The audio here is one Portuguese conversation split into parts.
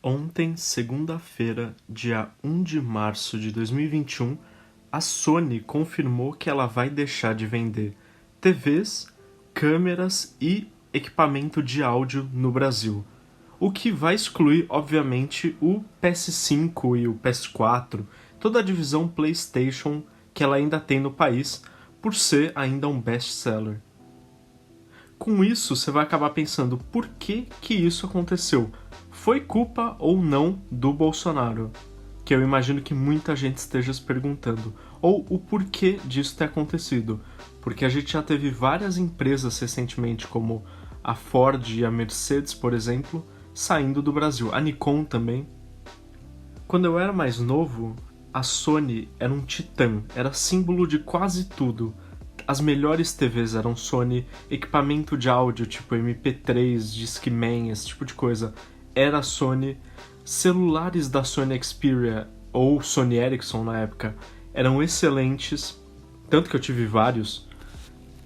Ontem, segunda-feira, dia 1 de março de 2021, a Sony confirmou que ela vai deixar de vender TVs, câmeras e equipamento de áudio no Brasil. O que vai excluir, obviamente, o PS5 e o PS4, toda a divisão PlayStation que ela ainda tem no país, por ser ainda um best-seller. Com isso, você vai acabar pensando por que isso aconteceu. Foi culpa ou não do Bolsonaro? Que eu imagino que muita gente esteja se perguntando. Ou o porquê disso ter acontecido. Porque a gente já teve várias empresas recentemente, como a Ford e a Mercedes, por exemplo, saindo do Brasil. A Nikon também. Quando eu era mais novo, a Sony era um titã, era símbolo de quase tudo. As melhores TVs eram Sony, equipamento de áudio tipo MP3, Discman, esse tipo de coisa, era Sony. Celulares da Sony Xperia ou Sony Ericsson na época eram excelentes, tanto que eu tive vários.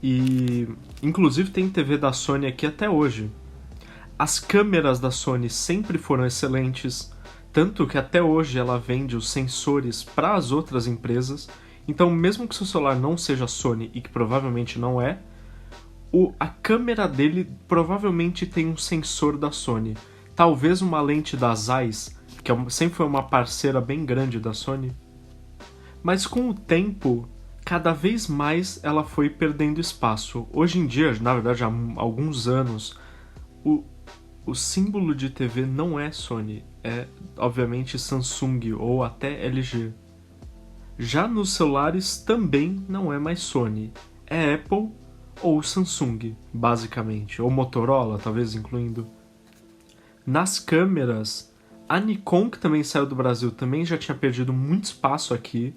E inclusive tem TV da Sony aqui até hoje. As câmeras da Sony sempre foram excelentes, tanto que até hoje ela vende os sensores para as outras empresas. Então, mesmo que seu celular não seja Sony, e que provavelmente não é, a câmera dele provavelmente tem um sensor da Sony. Talvez uma lente da Zeiss, que sempre foi uma parceira bem grande da Sony. Mas com o tempo, cada vez mais ela foi perdendo espaço. Hoje em dia, na verdade há alguns anos, o símbolo de TV não é Sony, é obviamente Samsung ou até LG. Já nos celulares também não é mais Sony, é Apple ou Samsung, basicamente, ou Motorola, talvez incluindo. Nas câmeras, a Nikon, que também saiu do Brasil, também já tinha perdido muito espaço aqui.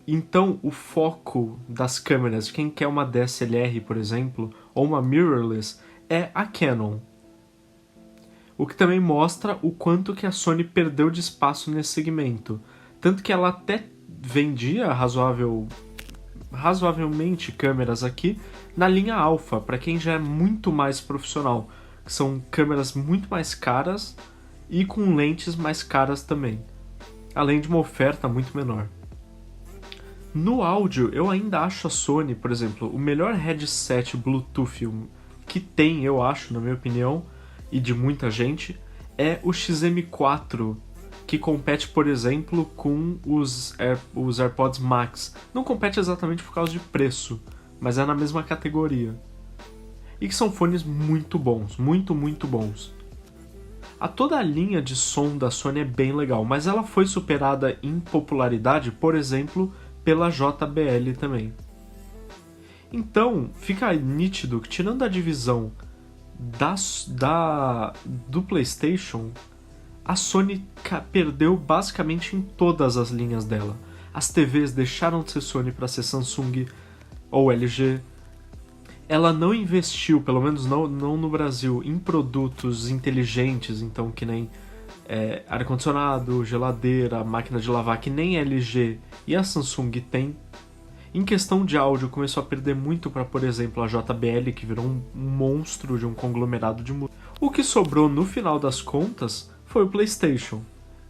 Então, o foco das câmeras, quem quer uma DSLR, por exemplo, ou uma mirrorless, é a Canon. O que também mostra o quanto que a Sony perdeu de espaço nesse segmento. Tanto que ela até vendia razoavelmente câmeras aqui na linha Alpha, para quem já é muito mais profissional, que são câmeras muito mais caras e com lentes mais caras também, além de uma oferta muito menor. No áudio, eu ainda acho a Sony, por exemplo, o melhor headset Bluetooth que tem, eu acho, na minha opinião, e de muita gente, é o XM4, que compete, por exemplo, com os AirPods Max. Não compete exatamente por causa de preço, mas é na mesma categoria. E que são fones muito bons, muito bons. Toda a linha de som da Sony é bem legal, mas ela foi superada em popularidade, por exemplo, pela JBL também. Então, fica nítido que, tirando a divisão do PlayStation, a Sony perdeu basicamente em todas as linhas dela. As TVs deixaram de ser Sony para ser Samsung ou LG. Ela não investiu, pelo menos não no Brasil, em produtos inteligentes, então que nem ar-condicionado, geladeira, máquina de lavar, que nem a LG e a Samsung tem. Em questão de áudio, começou a perder muito para, por exemplo, a JBL, que virou um monstro de um conglomerado de música. O que sobrou no final das contas foi o PlayStation,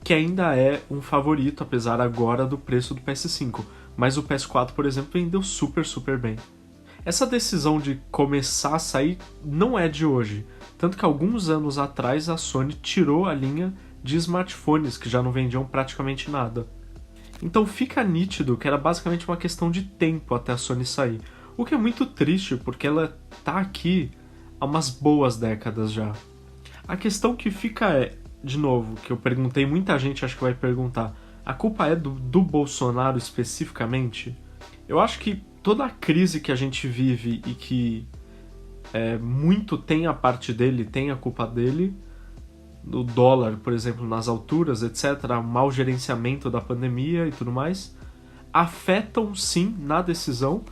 que ainda é um favorito, apesar agora do preço do PS5. Mas o PS4, por exemplo, vendeu super bem. Essa decisão de começar a sair não é de hoje, tanto que alguns anos atrás a Sony tirou a linha de smartphones, que já não vendiam praticamente nada. Então fica nítido que era basicamente uma questão de tempo até a Sony sair. O que é muito triste, porque ela tá aqui há umas boas décadas já. A questão que fica é, de novo, que eu perguntei, muita gente acho que vai perguntar, a culpa é do Bolsonaro especificamente? Eu acho que toda a crise que a gente vive e que muito tem a parte dele, tem a culpa dele, o dólar, por exemplo, nas alturas, etc., o mau gerenciamento da pandemia e tudo mais, afetam sim na decisão,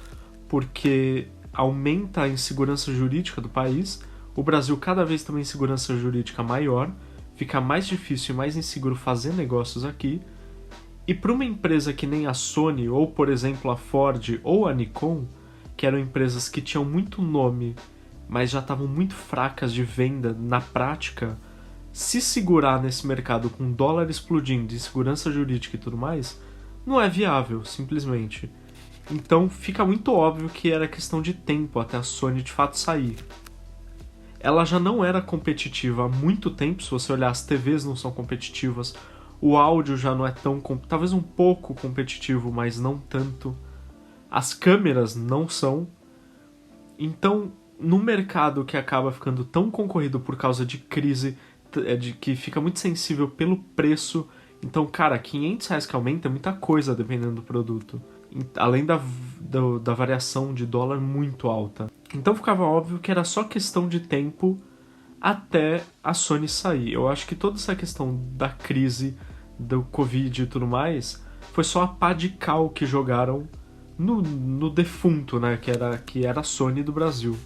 porque aumenta a insegurança jurídica do país, o Brasil cada vez tem uma insegurança jurídica maior, fica mais difícil e mais inseguro fazer negócios aqui, e para uma empresa que nem a Sony, ou por exemplo a Ford ou a Nikon, que eram empresas que tinham muito nome, mas já estavam muito fracas de venda na prática, se segurar nesse mercado com dólar explodindo, insegurança jurídica e tudo mais, não é viável, simplesmente. Então fica muito óbvio que era questão de tempo até a Sony de fato sair. Ela já não era competitiva há muito tempo, se você olhar, as TVs não são competitivas, o áudio já não é tão... talvez um pouco competitivo, mas não tanto. As câmeras não são. Então, no mercado que acaba ficando tão concorrido por causa de crise, de que fica muito sensível pelo preço, então, cara, R$500 que aumenta é muita coisa dependendo do produto. Além da variação de dólar muito alta. Então ficava óbvio que era só questão de tempo até a Sony sair. Eu acho que toda essa questão da crise, do Covid e tudo mais, foi só a pá de cal que jogaram no defunto, né, que era a Sony do Brasil.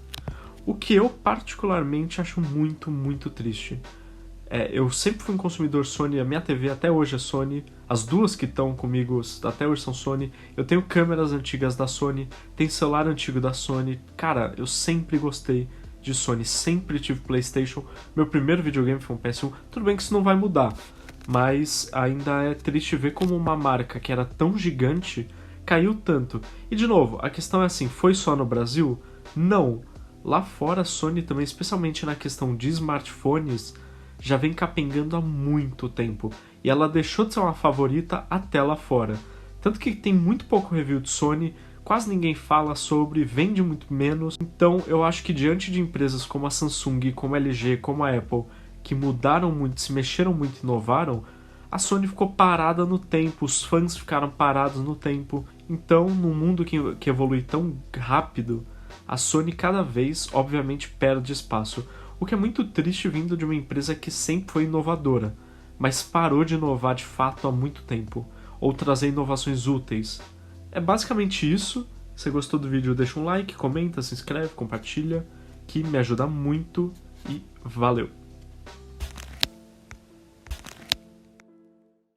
O que eu particularmente acho muito, muito triste. Eu sempre fui um consumidor Sony, a minha TV até hoje é Sony, as duas que estão comigo até hoje são Sony, eu tenho câmeras antigas da Sony, tenho celular antigo da Sony, cara, eu sempre gostei de Sony, sempre tive PlayStation, meu primeiro videogame foi um PS1, tudo bem que isso não vai mudar, mas ainda é triste ver como uma marca que era tão gigante caiu tanto. E de novo, a questão é assim, foi só no Brasil? Não. Lá fora a Sony também, especialmente na questão de smartphones, já vem capengando há muito tempo. E ela deixou de ser uma favorita até lá fora. Tanto que tem muito pouco review de Sony, quase ninguém fala sobre, vende muito menos. Então eu acho que diante de empresas como a Samsung, como a LG, como a Apple, que mudaram muito, se mexeram muito e inovaram, a Sony ficou parada no tempo, os fãs ficaram parados no tempo. Então, num mundo que evolui tão rápido, a Sony cada vez, obviamente, perde espaço. O que é muito triste vindo de uma empresa que sempre foi inovadora, mas parou de inovar de fato há muito tempo, ou trazer inovações úteis. É basicamente isso. Se você gostou do vídeo, deixa um like, comenta, se inscreve, compartilha, que me ajuda muito e valeu!